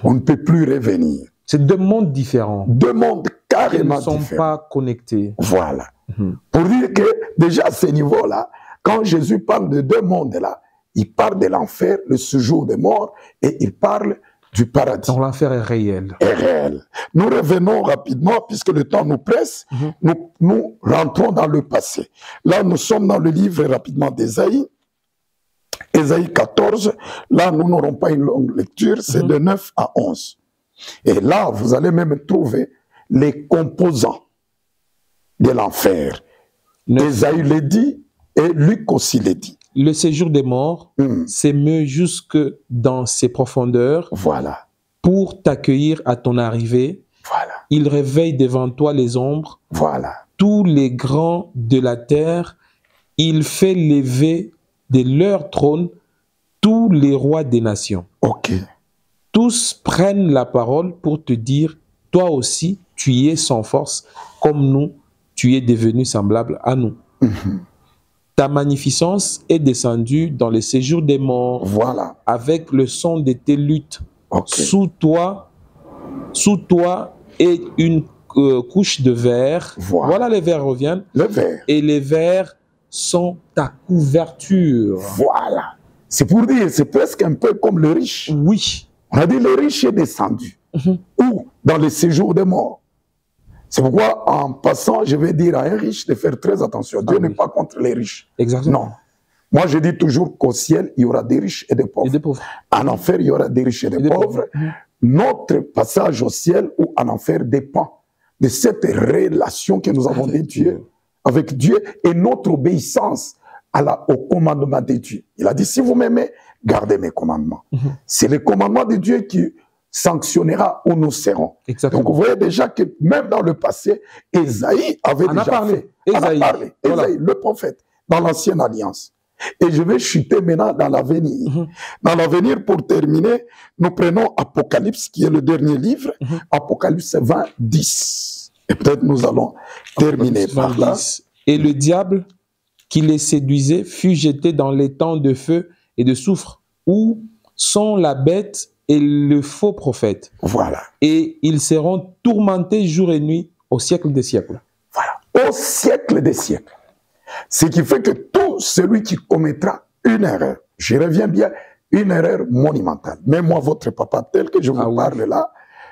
On ne peut plus revenir. C'est deux mondes différents. Deux mondes carrément différents. Ils ne sont pas connectés. Voilà. Pour dire que déjà à ce niveau-là, quand Jésus parle de deux mondes-là, il parle de l'enfer, le séjour des morts, et il parle du paradis. Donc l'enfer est réel. Est réel. Nous revenons rapidement, puisque le temps nous presse, nous rentrons dans le passé. Là, nous sommes dans le livre rapidement d'Ésaïe, Ésaïe 14. Là, nous n'aurons pas une longue lecture, c'est de 9 à 11. Et là, vous allez même trouver les composants de l'enfer. Ésaïe le dit et Luc aussi le dit. Le séjour des morts s'émeut jusque dans ses profondeurs. Voilà. Pour t'accueillir à ton arrivée. Voilà. Il réveille devant toi les ombres. Voilà. Tous les grands de la terre, il fait lever de leur trône tous les rois des nations. Ok. Tous prennent la parole pour te dire, toi aussi, tu y es sans force, comme nous, tu es devenu semblable à nous. Ta magnificence est descendue dans le séjour des morts. Voilà. Avec le son de tes luttes. Okay. Sous toi est une couche de verre. Voilà, les vers reviennent. Le verre. Et les vers sont ta couverture. Voilà. C'est pour dire, c'est presque un peu comme le riche. Oui. On a dit le riche est descendu. Ou dans le séjour des morts. C'est pourquoi, en passant, je vais dire à un riche de faire très attention. Dieu n'est pas contre les riches. Exactement. Non. Moi, je dis toujours qu'au ciel, il y aura des riches et des pauvres. Et des pauvres. En enfer, il y aura des riches et des pauvres. Notre passage au ciel ou en enfer dépend de cette relation que nous avons avec Dieu et notre obéissance au commandement de Dieu. Il a dit, si vous m'aimez, gardez mes commandements. C'est le commandement de Dieu qui sanctionnera où nous serons. Exactement. Donc vous voyez déjà que même dans le passé, Ésaïe avait déjà parlé. Ésaïe, le prophète, dans l'ancienne alliance. Et je vais chuter maintenant dans l'avenir. Dans l'avenir, pour terminer, nous prenons Apocalypse, qui est le dernier livre, Apocalypse 20, 10. Et peut-être nous allons terminer par là. Et le diable qui les séduisait fut jeté dans les temps de feu et de soufre, où sont la bête et le faux prophète. Voilà. Et ils seront tourmentés jour et nuit au siècle des siècles. Voilà. Au siècle des siècles. Ce qui fait que tout celui qui commettra une erreur, je reviens bien, une erreur monumentale. Mais moi, votre papa, tel que je vous parle là,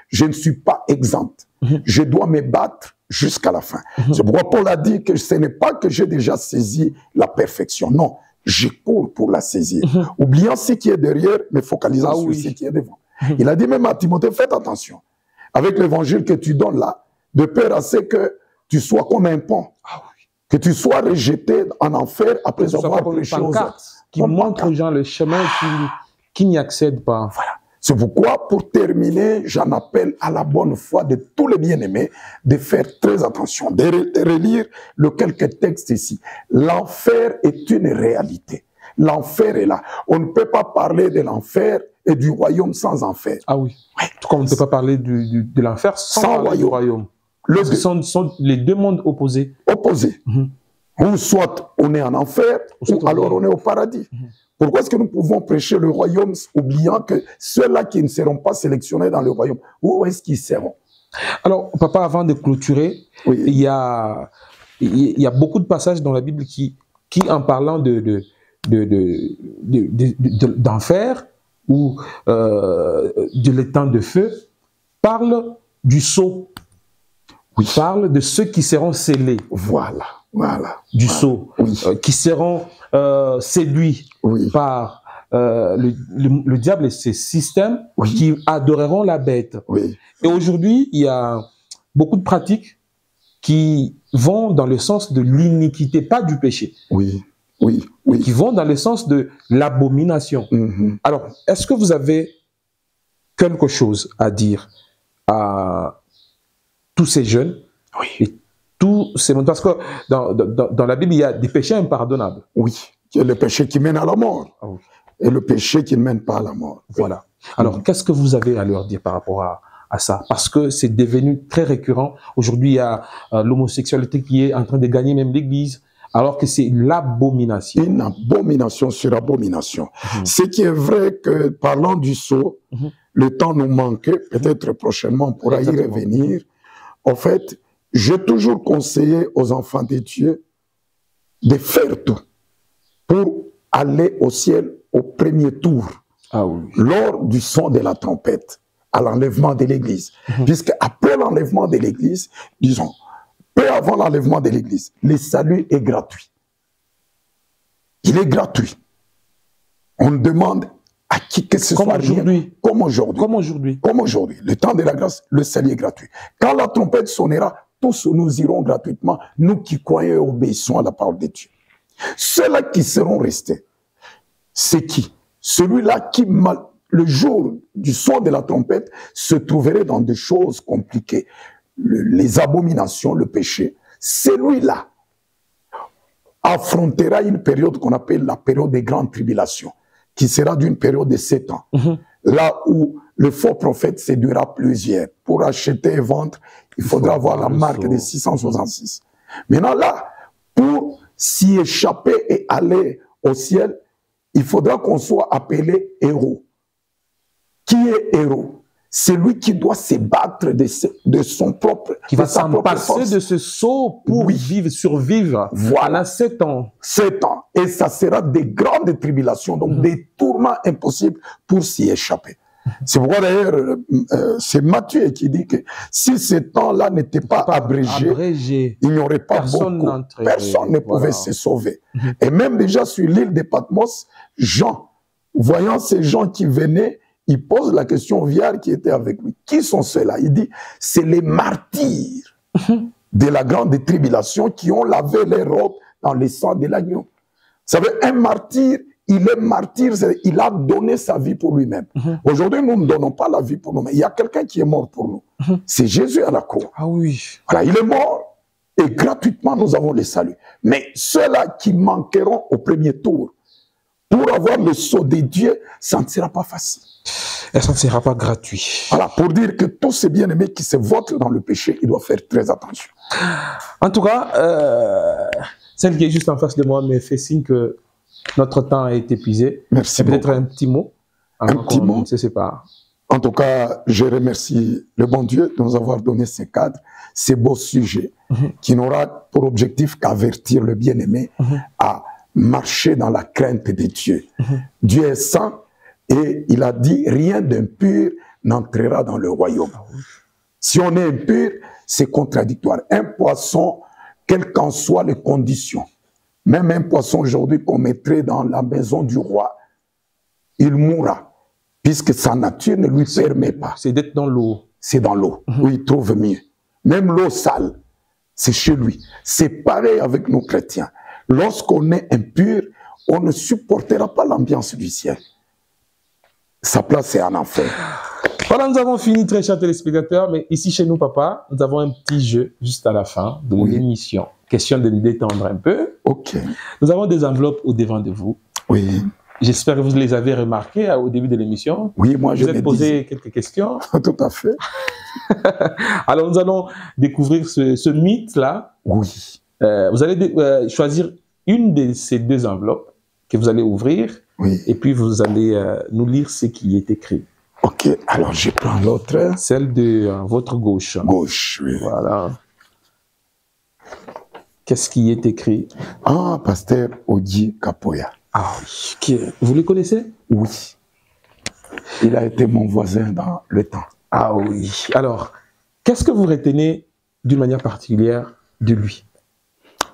je ne suis pas exempt. Je dois me battre jusqu'à la fin. C'est pourquoi Paul a dit que ce n'est pas que j'ai déjà saisi la perfection. Non, je cours pour la saisir. Oubliant ce qui est derrière, mais focalisant sur ce qui est devant. Il a dit même à Timothée, faites attention. Avec l'évangile que tu donnes là, de peur à ce que tu sois comme un pont. Que tu sois rejeté en enfer après avoir prêché aux autres. Qui montre aux gens le chemin qui n'y accèdent pas. Voilà. C'est pourquoi, pour terminer, j'en appelle à la bonne foi de tous les bien-aimés de faire très attention, de relire le quelques textes ici. L'enfer est une réalité. L'enfer est là. On ne peut pas parler de l'enfer et du royaume sans enfer. Ah oui. Tout comme on ne peut pas parler de l'enfer sans parler du royaume. Ce sont les deux mondes opposés. Opposés. Ou soit on est en enfer, ou alors on est au paradis. Pourquoi est-ce que nous pouvons prêcher le royaume oubliant que ceux-là qui ne seront pas sélectionnés dans le royaume, où est-ce qu'ils seront? Alors, papa, avant de clôturer, il y a beaucoup de passages dans la Bible qui en parlant d'enfer ou de l'étang de feu, parlent du sceau. Parle de ceux qui seront scellés. Voilà. Du sceau. Qui seront séduits par le diable et ses systèmes, qui adoreront la bête. Et aujourd'hui, il y a beaucoup de pratiques qui vont dans le sens de l'iniquité, pas du péché. Qui vont dans le sens de l'abomination. Alors, est-ce que vous avez quelque chose à dire à tous ces jeunes et tous ces mondes? Parce que dans la Bible, il y a des péchés impardonnables. Il y a le péché qui mène à la mort et le péché qui ne mène pas à la mort. Voilà. Alors, qu'est-ce que vous avez à leur dire par rapport à ça? Parce que c'est devenu très récurrent. Aujourd'hui, il y a l'homosexualité qui est en train de gagner même l'Église, alors que c'est l'abomination. Une abomination sur abomination. Ce qui est vrai que, parlant du sceau, le temps nous manquait, peut-être prochainement on pourra y revenir. En fait, j'ai toujours conseillé aux enfants de Dieu de faire tout pour aller au ciel au premier tour, lors du son de la trompette, à l'enlèvement de l'Église. Puisque après l'enlèvement de l'Église, disons, peu avant l'enlèvement de l'Église, le salut est gratuit. Il est gratuit. On demande à qui que ce soit rien. Comme aujourd'hui. Comme aujourd'hui. Le temps de la grâce, le salut est gratuit. Quand la trompette sonnera, tous nous irons gratuitement, nous qui croyons et obéissons à la parole de Dieu. Ceux-là qui seront restés, c'est qui? Celui-là qui, le jour du son de la trompette, se trouverait dans des choses compliquées. Les abominations, le péché. Celui-là affrontera une période qu'on appelle la période des grandes tribulations, qui sera d'une période de 7 ans. Là où le faux prophète séduira plusieurs. Pour acheter et vendre, il faudra avoir la marque de 666. Maintenant là, pour s'y échapper et aller au ciel, il faudra qu'on soit appelé héros. Qui est héros? C'est lui qui doit se battre de son propre... Qui va s'en passer de ce sceau pour survivre. Voilà. 7 ans. 7 ans. Et ça sera des grandes tribulations, donc des tourments impossibles pour s'y échapper. C'est pourquoi d'ailleurs, c'est Matthieu qui dit que si ce temps-là n'était pas abrégé, il n'y aurait pas beaucoup. Personne ne pouvait se sauver. Et même déjà sur l'île de Patmos, Jean, voyant ces gens qui venaient, il pose la question au vieillard qui était avec lui. Qui sont ceux-là? Il dit, c'est les martyrs de la grande tribulation qui ont lavé les robes dans le sang de l'agneau. Vous savez, un martyr, il est martyr, il a donné sa vie pour lui-même. Aujourd'hui, nous ne donnons pas la vie pour nous-mêmes. Il y a quelqu'un qui est mort pour nous. C'est Jésus à la croix. Voilà, il est mort et gratuitement, nous avons le salut. Mais ceux-là qui manqueront au premier tour, pour avoir le sceau de Dieu, ça ne sera pas facile. Et ça ne sera pas gratuit. Voilà, pour dire que tous ces bien-aimés qui se votent dans le péché, ils doivent faire très attention. En tout cas, celle qui est juste en face de moi me fait signe que notre temps est épuisé. Merci beaucoup. Peut-être un petit mot. Un petit mot. On se sépare. En tout cas, je remercie le bon Dieu de nous avoir donné ces cadres, ces beaux sujets, qui n'aura pour objectif qu'avertir le bien-aimé à marcher dans la crainte de Dieu. Dieu est saint, Et il a dit, rien d'impur n'entrera dans le royaume. Si on est impur, c'est contradictoire. Un poisson, quelles qu'en soient les conditions, même un poisson aujourd'hui qu'on mettrait dans la maison du roi, il mourra, puisque sa nature ne lui permet pas. C'est d'être dans l'eau. C'est dans l'eau, où il trouve mieux. Même l'eau sale, c'est chez lui. C'est pareil avec nos chrétiens. Lorsqu'on est impur, on ne supportera pas l'ambiance du ciel. Sa place, c'est en enfer. Voilà, nous avons fini, très chers téléspectateurs, mais ici chez nous, papa, nous avons un petit jeu juste à la fin de l'émission. Question de nous détendre un peu. Ok. Nous avons des enveloppes au devant de vous. Oui. J'espère que vous les avez remarquées au début de l'émission. Oui, moi je vous ai posé quelques questions. Tout à fait. Alors, nous allons découvrir ce mythe-là. Oui. Vous allez choisir une de ces deux enveloppes que vous allez ouvrir. Oui. Et puis, vous allez nous lire ce qui est écrit. Ok, alors je prends l'autre. Celle de votre gauche. Gauche, oui. Voilà. Qu'est-ce qui est écrit? Ah, pasteur Odi Kapoya. Ah oui. Vous le connaissez? Oui. Il a été mon voisin dans le temps. Ah oui. Alors, qu'est-ce que vous retenez d'une manière particulière de lui?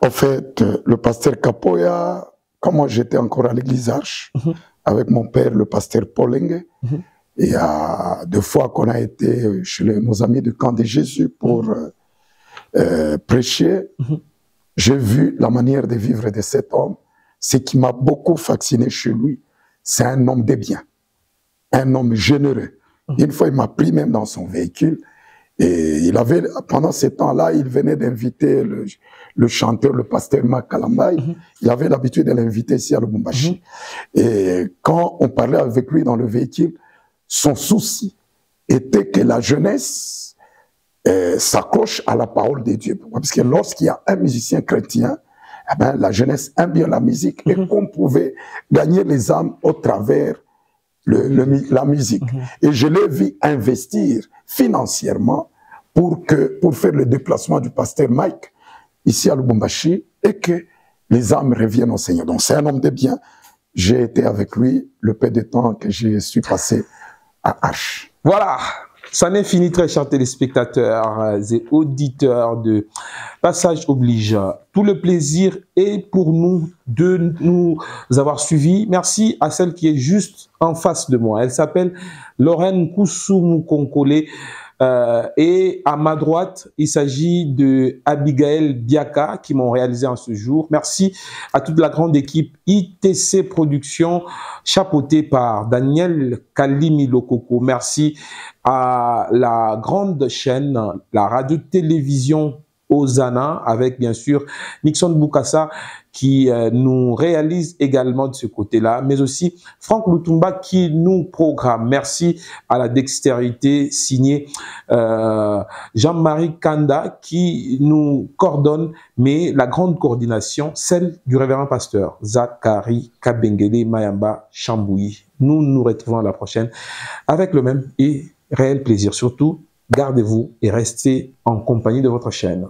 En fait, le pasteur Kapoya, quand moi j'étais encore à l'église Arche, avec mon père, le pasteur Paulingue, et il y a 2 fois qu'on a été chez nos amis du camp de Jésus pour prêcher, j'ai vu la manière de vivre de cet homme. Ce qui m'a beaucoup fasciné chez lui, c'est un homme de bien, un homme généreux. Une fois, il m'a pris même dans son véhicule, et il avait, pendant ce temps-là, il venait d'inviter le chanteur, le pasteur Makalambay. Il avait l'habitude de l'inviter ici à Lubumbashi. Et quand on parlait avec lui dans le véhicule, son souci était que la jeunesse s'accroche à la parole de Dieu. Parce que lorsqu'il y a un musicien chrétien, eh ben, la jeunesse aime bien la musique et qu'on pouvait gagner les âmes au travers la musique. Et je l'ai vu investir financièrement pour faire le déplacement du pasteur Mike ici à Lubumbashi et que les âmes reviennent au Seigneur. Donc c'est un homme de bien. J'ai été avec lui le peu de temps que je suis passé à H. Voilà, ça n'est fini, très chers téléspectateurs et auditeurs de Passage Oblige. Tout le plaisir est pour nous de nous avoir suivis. Merci à celle qui est juste en face de moi. Elle s'appelle Lorraine Koussoumou-Konkole. Et à ma droite, il s'agit de Abigail Biaka qui m'ont réalisé en ce jour. Merci à toute la grande équipe ITC Productions, chapeautée par Daniel Kalimi Lokoko. Merci à la grande chaîne, la radio-télévision Ozana, avec bien sûr Nixon Boukassa qui nous réalise également de ce côté-là, mais aussi Franck Lutumba qui nous programme. Merci à la dextérité signée Jean-Marie Kanda qui nous coordonne, mais la grande coordination, celle du révérend pasteur Zachary Kabengele Mayamba Chambouyi. Nous nous retrouvons à la prochaine avec le même et réel plaisir. Surtout, gardez-vous et restez en compagnie de votre chaîne.